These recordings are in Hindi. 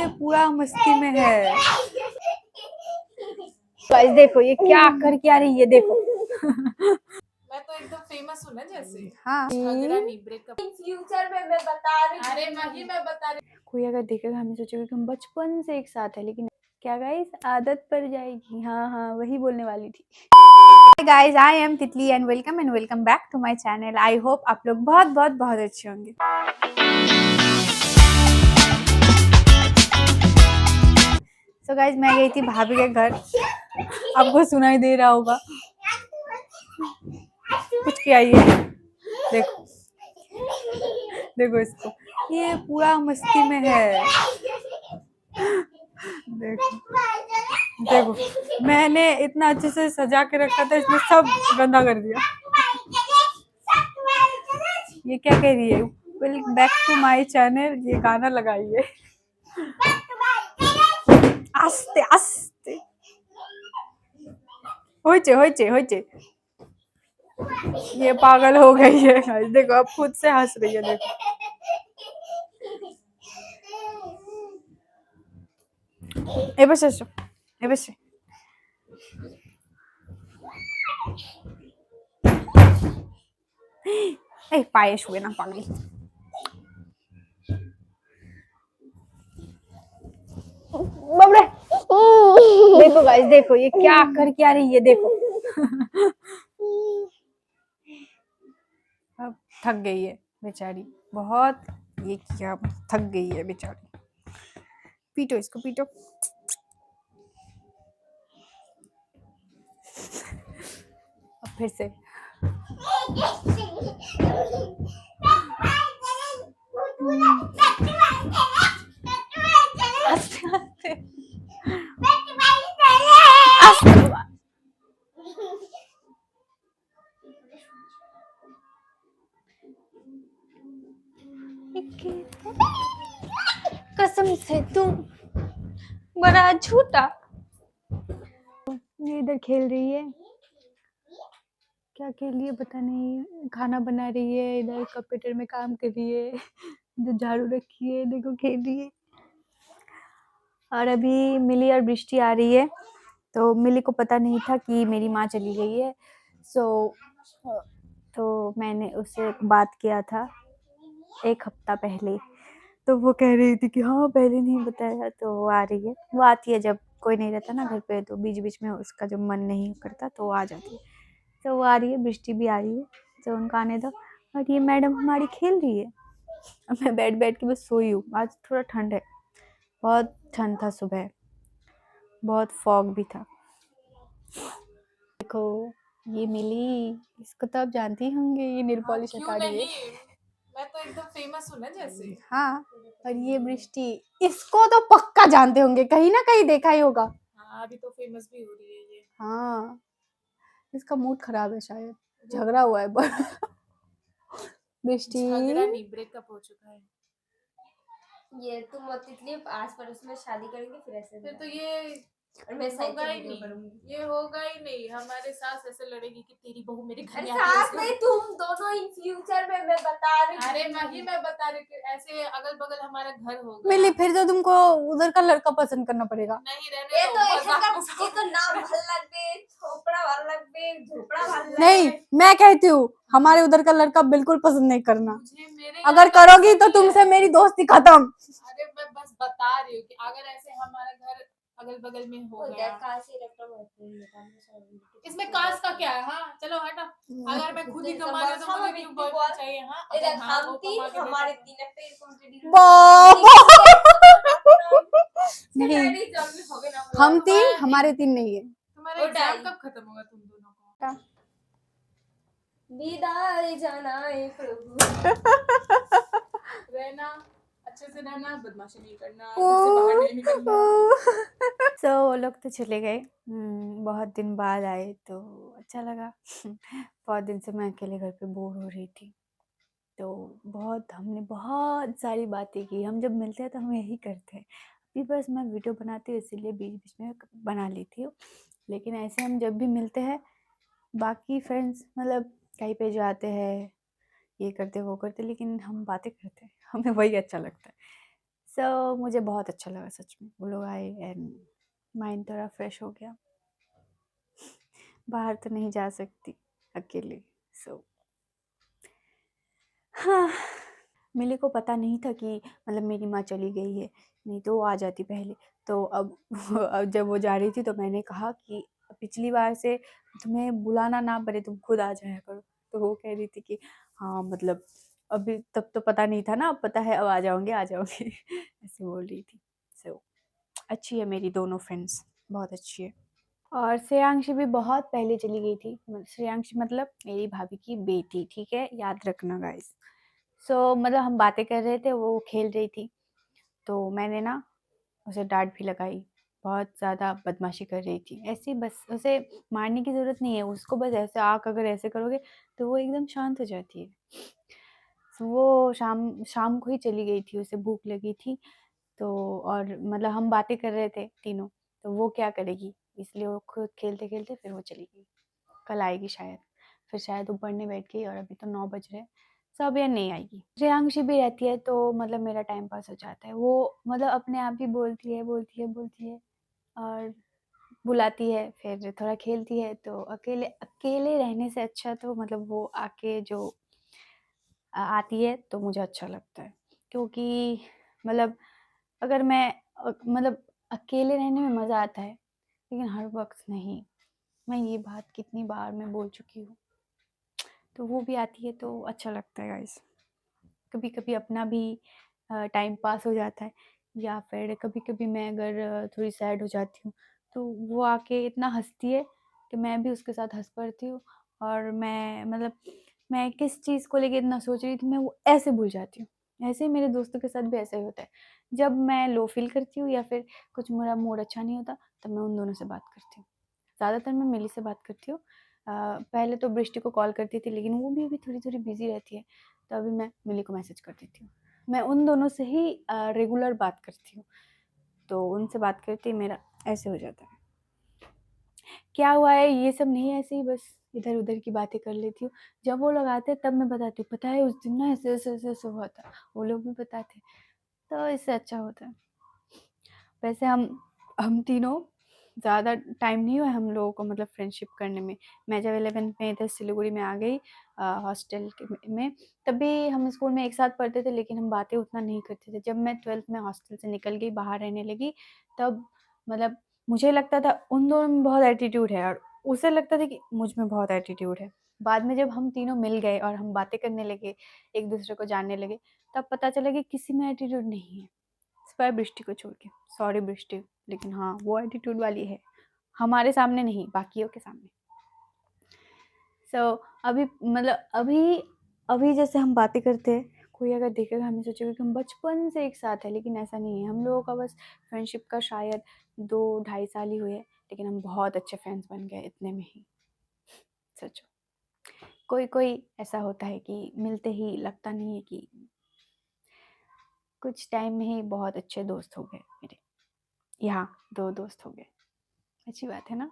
ये पूरा मस्ती में है। गाइस देखो ये क्या करके आ रही है, देखो। मैं तो एकदम फेमस हूँ ना, जैसे हाँ झगड़ा नहीं, ब्रेकअप फ्यूचर में मैं बता रही हूँ। अरे वही मैं बता रही हूँ। कोई अगर देखेगा हमें सोचेगा कि हम बचपन से एक साथ है, लेकिन क्या गाइस आदत पड़ जाएगी। हाँ हाँ वही बोलने वाली थी। Hi guys, I am Titli and welcome back to my channel. I hope आप लोग बहुत बहुत बहुत अच्छे होंगे। सो गाइस मैं गई थी भाभी के घर, आपको सुनाई दे रहा होगा कुछ क्या ये, देखो देखो इसको, ये पूरा मस्ती में है। देखो देखो मैंने इतना अच्छे से सजा के रखा था, इसने सब गंदा कर दिया। ये क्या कह रही है, welcome back to my channel, ये गाना लगाइए। आस्ते आस्ते होइचे ये पागल हो गई है। देखो अब खुद से हंस रही है, देखो। ए बस ऐसो, ए बस ए पाये छुए ना पागल। बाबरे देखो गाइस, देखो ये क्या करके आ रही है, देखो। अब थक गई है बेचारी बहुत, ये क्या थक गई है बेचारी। पीटो इसको, पीटो। अब फिर से आस्ते आस्ते कसम से तुम बड़ा झूठा। ये इधर खेल रही है, क्या खेल रही है पता नहीं, खाना बना रही है, इधर कंप्यूटर में काम कर रही है, इधर झाड़ू रखी है, देखो खेल रही है। और अभी मिली और बृष्टि आ रही है, तो मिली को पता नहीं था कि मेरी माँ चली गई है। तो मैंने उससे बात किया था 1 हफ्ता पहले, तो वो कह रही थी कि हाँ पहले नहीं बताया। तो वो आ रही है, वो आती है जब कोई नहीं रहता ना घर पे, तो बीच बीच में उसका जब मन नहीं करता तो वो आ जाती है। तो वो आ रही है, बृष्टि भी आ रही है, तो उनको आने दो। और ये मैडम हमारी खेल रही है, अब मैं बैठ बैठ के बस सोई हूँ। आज थोड़ा ठंड है, बहुत ठंड था सुबह, बहुत फॉग भी था। देखो ये मिली, इसको तो आप जानती होंगे, ये नेल पॉलिश हटा रही है। मैं तो एकदम फेमस हूँ ना, जैसे हाँ, और ये बृष्टि, इसको तो पक्का जानते होंगे, कहीं ना कहीं देखा ही होगा। हाँ अभी तो फेमस भी हो रही है ये। हाँ इसका मूड खराब है शायद, झगड़ा हुआ है बृष्टि झगड़ा नहीं, ब्रेकअप हो चुका है। ये तुम और तितली आस पड़ोस में शादी करेंगे, फिर ऐसे फिर तो ये और मैं साइड होगा से ही वीडियो नहीं, करूंगी। ये होगा ही नहीं। हमारे सास ऐसे लड़ेगी कि तेरी बहू मेरे घर अरे में आके सास इसको- नहीं, तुम दोनों इन फ्यूचर में मैं बता रही हूँ। अरे वही मैं बता रही थी, ऐसे अगल बगल हमारा घर होगा। मिली फिर तो तुमको उधर का लड़का पसंद करना पड़ेगा। नहीं रहने ये दो, तो ऐसे मजाक का मजाक। ये तो नाम भल लग गए, छोपड़ा भल लग गए, झोपड़ा भल लग नहीं गए। मैं कहती हूँ हमारे उधर का लड़का बिल्कुल पसंद नहीं करना, मुझे मेरे अगर यहाँ का करोगी तो पसंद नहीं तुमसे है। मेरी दोस्ती खत्म। अरे मैं बस बता रही हूँ कि अगर ऐसे हमारा घर अगल बगल में हो गया, इसमें कास्ट का क्या है? हाँ चलो हटा, अगर मैं खुद ही कमा रही हूँ तो मुझे क्यों बॉयफ्रेंड चाहिए? हाँ अगर हाँ वो कमा के हमारे देता तीन पेड़ कंप्लीट नहीं हम 3 हमारे 3 नहीं है। तुम्हारा एग्जाम कब खत्म होगा तुम दोनों को? विदाई जानाए प्रभु। रहना अच्छे से रहना, बदमाशी नहीं करना, घर से बाहर नहीं निकलना। सो वो लोग तो चले गए, बहुत दिन बाद आए तो अच्छा लगा। बहुत दिन से मैं अकेले घर पे बोर हो रही थी, तो हमने बहुत सारी बातें की। हम जब मिलते हैं तो हम यही करते हैं, अभी बस मैं वीडियो बनाती हूँ इसीलिए बीच बीच में बना लेती हूँ, लेकिन ऐसे हम जब भी मिलते हैं बाकी फ्रेंड्स मतलब कहीं पे जाते हैं, ये करते वो करते, लेकिन हम बातें करते हैं, हमें वही अच्छा लगता है। सो मुझे बहुत अच्छा लगा सच में, वो लोग आए एंड माइंड थोड़ा फ्रेश हो गया। बाहर तो नहीं जा सकती अकेले, सो हाँ। मिली को पता नहीं था कि मतलब मेरी माँ चली गई है, नहीं तो वो आ जाती पहले। तो अब अब जब वो जा रही थी तो मैंने कहा कि पिछली बार से तुम्हें बुलाना ना पड़े, तुम खुद आ जाया करो। तो वो कह रही थी कि हाँ मतलब अभी तब तो पता नहीं था ना, अब पता है, अब आ जाओगे आ जाओगे ऐसे बोल रही थी। सो अच्छी है मेरी दोनों फ्रेंड्स, बहुत अच्छी है। और श्रेयांशी भी बहुत पहले चली गई थी। श्रेयांशी मतलब मेरी भाभी की बेटी, ठीक है, याद रखना गाइस। सो मतलब हम बातें कर रहे थे, वो खेल रही थी, तो मैंने ना उसे डांट भी लगाई। बहुत ज़्यादा बदमाशी कर रही थी, ऐसे ही बस उसे मारने की ज़रूरत नहीं है, उसको बस ऐसे आँख अगर ऐसे करोगे तो वो एकदम शांत हो जाती है। तो वो शाम शाम को ही चली गई थी, उसे भूख लगी थी। तो और मतलब हम बातें कर रहे थे तीनों, तो वो क्या करेगी, इसलिए वो खुद खेलते-खेलते फिर वो चली गई। कल आएगी शायद, फिर शायद वो पढ़ने बैठ गई और अभी तो 9 बज रहे हैं, सो अब ये नहीं आएगी। श्रेयांशी भी रहती है तो मतलब मेरा टाइम पास हो जाता है। वो मतलब अपने आप ही बोलती है और बुलाती है, फिर थोड़ा खेलती है, तो अकेले अकेले रहने से अच्छा तो मतलब वो आके जो आती है तो मुझे अच्छा लगता है। क्योंकि मतलब अगर मैं मतलब अकेले रहने में मज़ा आता है, लेकिन हर वक़्त नहीं। मैं ये बात कितनी बार मैं बोल चुकी हूँ। तो वो भी आती है तो अच्छा लगता है गाइस। कभी-कभी अपना भी टाइम पास हो जाता है, या फिर कभी-कभी मैं अगर थोड़ी सैड हो जाती हूँ, तो वो आके इतना हँसती है कि मैं भी उसके साथ हँस पड़ती हूँ। और मैं मतलब मैं किस चीज़ को लेके इतना सोच रही थी, मैं वो ऐसे भूल जाती हूँ। ऐसे ही मेरे दोस्तों के साथ भी ऐसा ही होता है। जब मैं लो फ़ील करती हूँ या फिर कुछ मेरा मूड अच्छा नहीं होता, तब मैं उन दोनों से बात करती हूँ। ज़्यादातर मैं मिली से बात करती हूँ। पहले तो बृष्टि को कॉल करती थी, लेकिन वो भी अभी थोड़ी-थोड़ी बिज़ी रहती है, तो अभी मैं मिली को मैसेज कर देती हूँ। मैं उन दोनों से ही रेगुलर बात करती हूँ, तो उनसे बात करते मेरा ऐसे हो जाता है। क्या हुआ है ये सब नहीं, ऐसे ही बस इधर-उधर की बातें कर लेती हूँ। जब वो लोग आते हैं तब मैं बताती हूँ, पता है उस दिन ना ऐसे-ऐसे हुआ था। वो लोग भी बताते हैं, तो इससे अच्छा होता है। वैसे हम तीनों ज़्यादा टाइम नहीं हुआ हम लोगों को मतलब फ्रेंडशिप करने में। मैं जब 11th में इधर सिलीगुड़ी में आ गई हॉस्टल में, तब भी हम स्कूल में एक साथ पढ़ते थे, लेकिन हम बातें उतना नहीं करते थे। जब मैं 12th में हॉस्टल से निकल गई, बाहर रहने लगी, तब मतलब मुझे लगता था उन दोनों में बहुत एटीट्यूड है और उसे लगता था कि मुझ में बहुत एटीट्यूड है। बाद में जब हम तीनों मिल गए और हम बातें करने लगे, एक-दूसरे को जानने लगे, तब पता चला कि किसी में एटीट्यूड नहीं है। सिवाय बृष्टि को छोड़ के। सॉरी बृष्टि, लेकिन हाँ, वो एटीट्यूड वाली है। हमारे सामने नहीं, बाकियों के सामने। अभी मतलब अभी जैसे हम बातें करते हैं, कोई अगर देखेगा हमें सोचेगा कि हम बचपन से एक साथ हैं, लेकिन ऐसा नहीं है। हम लोगों का बस फ्रेंडशिप का शायद 2 ढाई साल ही हुए हैं, लेकिन हम बहुत अच्छे फ्रेंड्स बन गए इतने में ही। सोचो, कोई ऐसा होता है कि मिलते ही लगता नहीं है कि कुछ टाइम में ही बहुत अच्छे दोस्त हो गए मेरे। यहाँ 2 दोस्त हो गए। अच्छी बात है ना?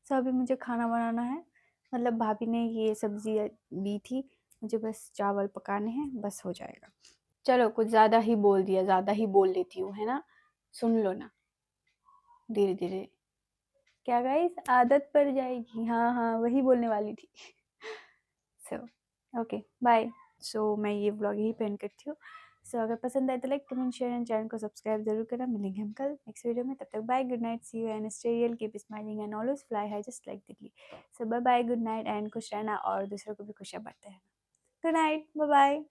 अभी मुझे खाना बनाना है, मतलब भाभी ने ये सब्ज़ी दी थी, मुझे बस चावल पकाने हैं, बस हो जाएगा। चलो कुछ ज़्यादा ही बोल दिया, ज़्यादा ही बोल लेती हूँ, है ना? सुन लो ना, धीरे-धीरे। क्या गाइस, आदत पड़ जाएगी। हाँ, हाँ, वही बोलने वाली थी। So okay, bye. मैं ये व्लॉग यहीं पे एंड करती हूँ। अगर पसंद आए तो like, comment, share and channel को सब्सक्राइब ज़रूर करना। मिलेंगे हम कल नेक्स्ट वीडियो में, तब तक bye, good night, see you and stay real, keep smiling and always fly high just like Delhi. Bye bye, good night and खुश रहना और दूसरों को भी खुशियाँ बाँटते रहना। Good night, bye bye.